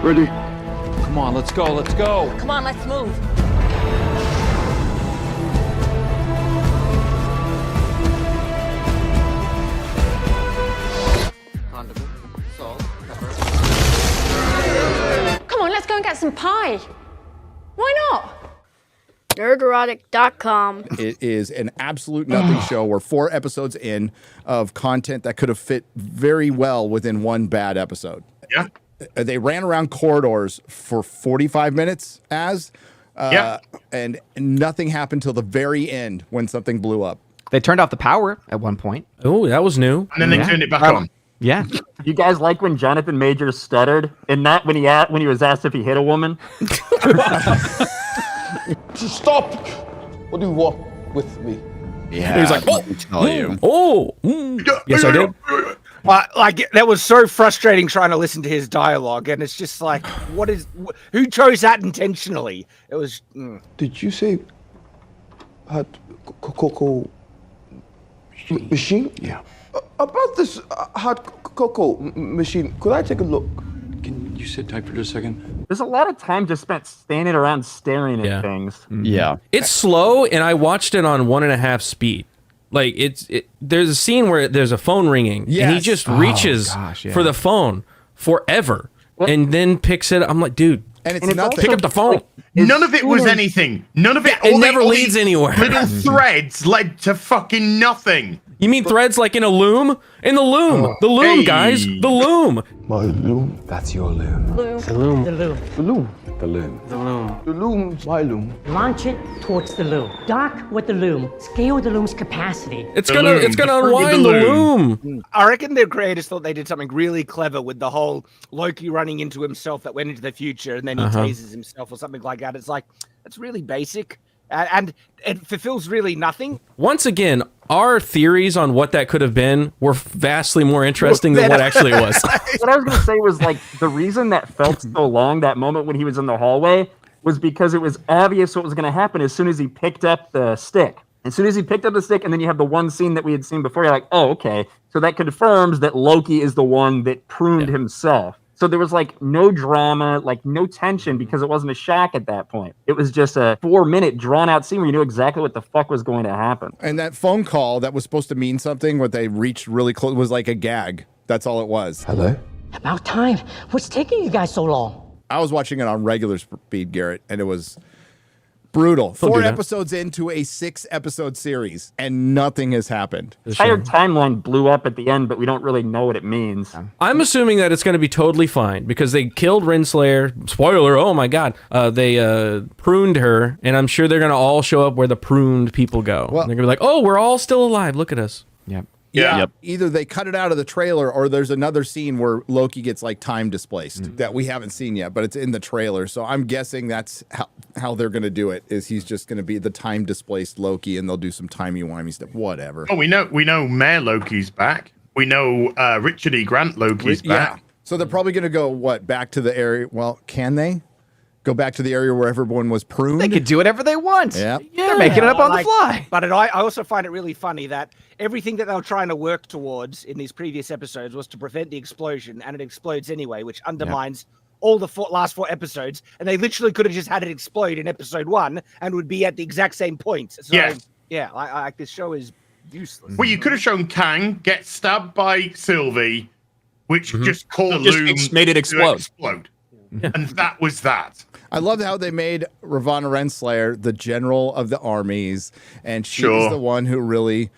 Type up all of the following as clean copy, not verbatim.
Ready? Come on, let's go, let's go. Come on, let's move. Condiment, salt, pepper. Come on, let's go and get some pie. Why not? Nerdrotic.com. It is an absolute nothing show. We're 4 episodes in of content that could have fit very well within one bad episode. Yeah. They ran around corridors for 45 minutes and nothing happened till the very end when something blew up. They turned off the power at one point. Oh, that was new. And then they turned it back on. Yeah. You guys like when Jonathan Majors stuttered and not when he was asked if he hit a woman? Stop! What do you want with me? Yeah. He was like, yes, I did. Like that was so frustrating trying to listen to his dialogue, and it's just like, who chose that intentionally? It was. Did you say hot cocoa machine? Yeah. About this hot cocoa machine, could I take a look? Can you sit tight for just a second? There's a lot of time just spent standing around staring at things. Yeah. It's slow, and I watched it on 1.5 speed. Like there's a scene where there's a phone ringing, and he just reaches for the phone forever, and then picks it. I'm like, dude, and it's nothing. Pick up the phone. None of it was anything. None of it. It never leads anywhere. Little threads led to fucking nothing. You mean threads like in a loom? In the loom. The loom, guys. The loom. My loom. That's your loom. Loom. The loom. The loom. The loom. The loom. The loom. The loom's my loom. Launch it towards the loom. Dock with the loom. Scale the loom's capacity. It's gonna unwind the loom. I reckon the creators thought they did something really clever with the whole Loki running into himself that went into the future, and then he tases himself or something like that. It's like, that's really basic. And it fulfills really nothing. Once again, our theories on what that could have been were vastly more interesting than what actually was. What I was going to say was, like, the reason that felt so long, that moment when he was in the hallway, was because it was obvious what was going to happen as soon as he picked up the stick. As soon as he picked up the stick, and then you have the one scene that we had seen before, you're like, oh, okay. So that confirms that Loki is the one that pruned himself. So there was like no drama, like no tension, because it wasn't a shock at that point. It was just a 4-minute drawn out scene where you knew exactly what the fuck was going to happen. And that phone call that was supposed to mean something, what they reached really close, was like a gag. That's all it was. Hello? About time. What's taking you guys so long? I was watching it on regular speed, Garrett, and it was brutal. 4 episodes into a 6-episode series, and nothing has happened. The entire timeline blew up at the end, but we don't really know what it means. I'm assuming that it's going to be totally fine, because they killed Renslayer. Spoiler, oh my god. They pruned her, and I'm sure they're going to all show up where the pruned people go. Well, they're going to be like, oh, we're all still alive. Look at us. Yep. Yeah. Yep. Either they cut it out of the trailer, or there's another scene where Loki gets like time displaced that we haven't seen yet, but it's in the trailer. So I'm guessing that's how they're going to do it. Is he's just going to be the time displaced Loki, and they'll do some timey-wimey stuff, whatever. Oh, we know Mayor Loki's back. We know Richard E. Grant Loki's back. So they're probably going to go back to the area. Well, can they go back to the area where everyone was pruned? They could do whatever they want. Yeah. They're making it up on the fly. But I also find it really funny that everything that they were trying to work towards in these previous episodes was to prevent the explosion, and it explodes anyway, which undermines all the last 4 episodes. And they literally could have just had it explode in episode 1 and would be at the exact same point. So, yeah, this show is useless. Well, you could have shown Kang get stabbed by Sylvie, which just caused the loom made it explode. And that was that. I love how they made Ravonna Renslayer the general of the armies, and she was the one who really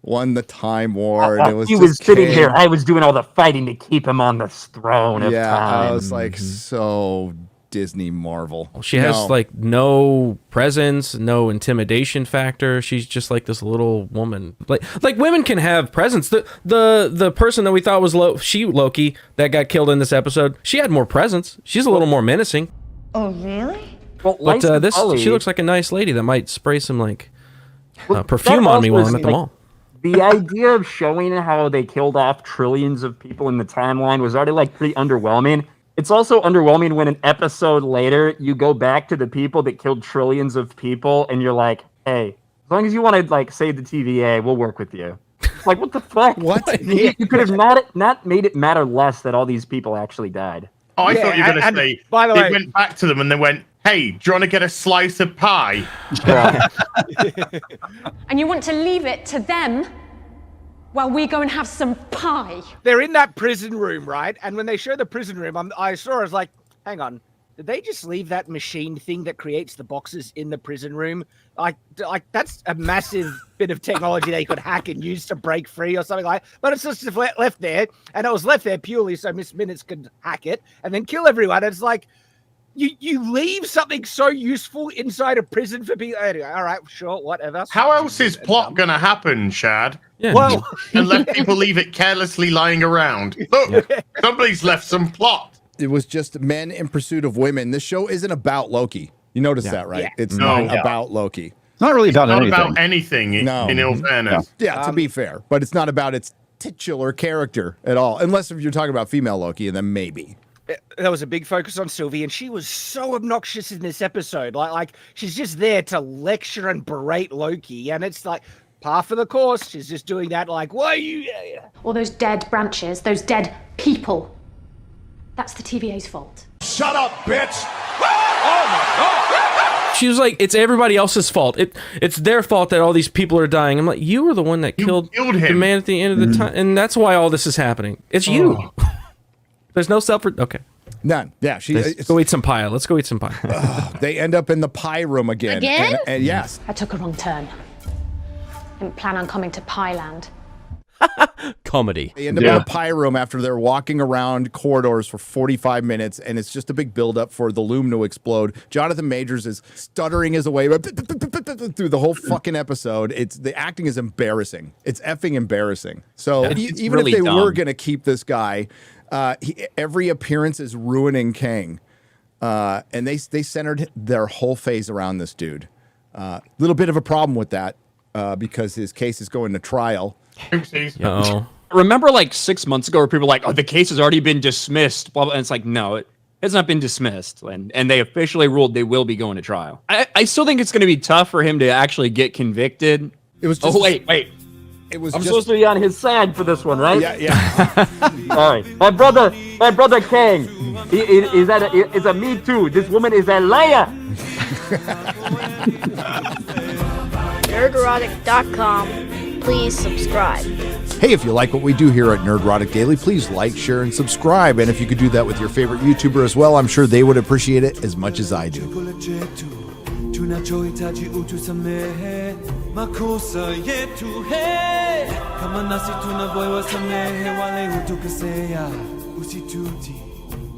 won the Time War. And it was he was sitting here. I was doing all the fighting to keep him on the throne of time. I was like, so Disney Marvel. She has like no presence, no intimidation factor. She's just like this little woman. Like women can have presence. The person that we thought was Loki that got killed in this episode, she had more presence. She's a little more menacing. Oh, really? Well, but she looks like a nice lady that might spray some like perfume on me while I'm at the mall. The idea of showing how they killed off trillions of people in the timeline was already like pretty underwhelming. It's also underwhelming when an episode later you go back to the people that killed trillions of people and you're like, hey, as long as you want to like save the TVA, we'll work with you. Like, what the fuck? What? You could have not made it matter less that all these people actually died. Oh, I Yeah, thought you were going to and say, by the they way- went back to them and they went, hey, do you want to get a slice of pie? And you want to leave it to them while we go and have some pie. They're in that prison room, right? And when they show the prison room, I was like, hang on. Did they just leave that machine thing that creates the boxes in the prison room? Like that's a massive bit of technology they could hack and use to break free or something like that. But it's just left there. And it was left there purely so Miss Minutes could hack it and then kill everyone. It's like, you leave something so useful inside a prison for people. Anyway, all right, sure, whatever. How else is plot going to happen, Shad? Yeah. Well, Unless people leave it carelessly lying around. Look, somebody's left some plot. It was just men in pursuit of women. This show isn't about Loki. You notice that, right? Yeah. It's No. not about Loki. It's not really about Not anything. about anything, in all fairness. Yeah, to be fair. But it's not about its titular character at all. Unless if you're talking about female Loki, and then maybe. there was a big focus on Sylvie, and she was so obnoxious in this episode. Like she's just there to lecture and berate Loki, and it's like par for the course. She's just doing that, like, why are you? All those dead branches, those dead people. That's the TVA's fault. Shut up, bitch! She was like, it's everybody else's fault. It's their fault that all these people are dying. I'm like, you were the one that killed him. the man at the end of the time, and that's why all this is happening. It's you. There's no self. Okay. None. Yeah. Let's go eat some pie. Let's go eat some pie. They end up in the pie room again. Again? And yes. I took a wrong turn. Didn't plan on coming to Pie Land. Comedy. They end up in the pie room after they're walking around corridors for 45 minutes, and it's just a big buildup for the loom to explode. Jonathan Majors is stuttering his way through the whole fucking episode. The acting is embarrassing. It's effing embarrassing. So It's even really if they were dumb. going to keep this guy, every appearance is ruining Kang. And they centered their whole phase around this dude. Little bit of a problem with that because his case is going to trial. Oh. Remember like 6 months ago where people were like, oh, the case has already been dismissed. Blah, blah. And it's like, no, it has not been dismissed. And they officially ruled they will be going to trial. I still think it's going to be tough for him to actually get convicted. It was just, oh, wait. It was I'm just, supposed to be on his side for this one, right? Yeah. All right. My brother Kang, is a me too. This woman is a liar. Nerdrotic.com. Please subscribe. Hey, if you like what we do here at Nerdrotic Daily, please like, share, and subscribe. And if you could do that with your favorite YouTuber as well, I'm sure they would appreciate it as much as I do.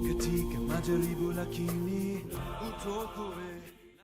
Katika majaribu lakini utuokoe.